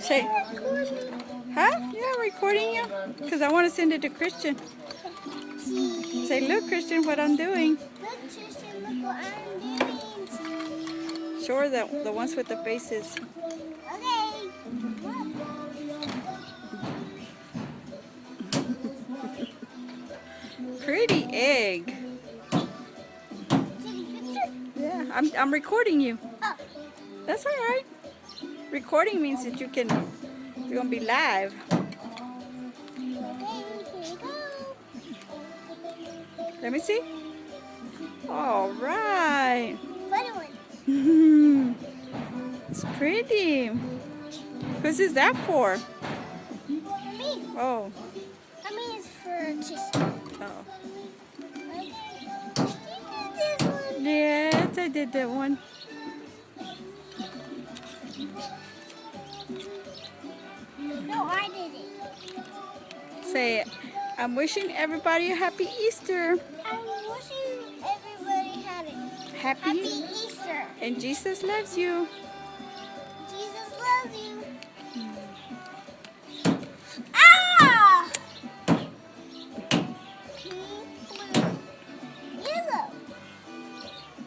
Say, huh? Yeah, I'm recording you. Because I want to send it to Christian. Say, look, Christian, what I'm doing. Look, Tristan, look what I'm doing. Show her the ones with the faces. Okay. Pretty egg. Yeah, I'm recording you. Oh. That's all right. Recording means that you're gonna be live. Okay, here we go. Let me see. All right. Funny one. It's pretty. Whose is that for? For me. Oh. I mean, it's for Tristan. Oh. Okay. You did this one. Yes, I did that one. No, I did it. Say, I'm wishing everybody a happy Easter. I'm wishing everybody had it. Happy Easter. And Jesus loves you. Jesus loves you. Ah! Pink, blue, yellow.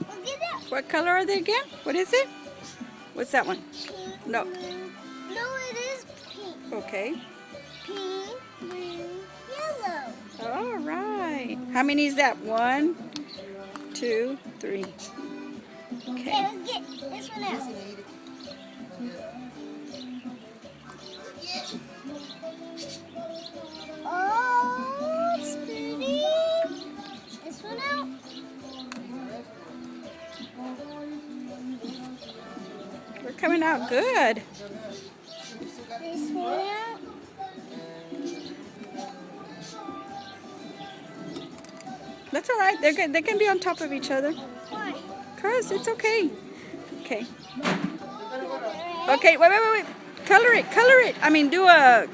Look at that. What color are they again? What is it? What's that one? Pink, No. blue. No, it is pink. Okay. Pink, blue, yellow. All right. How many is that? 1, 2, 3. Okay, Okay. let's get this one out. Oh, it's pretty. This one out. We're coming out good. This one out. That's all right. They're good. They can be on top of each other. Why? Cause it's okay. Okay. Red. Okay. Wait. Color it. Color it. I mean, do a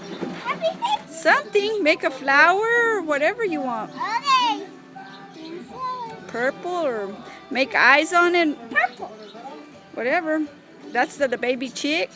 Happy face. something. Make a flower or whatever you want. Okay. Purple or make eyes on it. Purple. Whatever. That's the baby chick.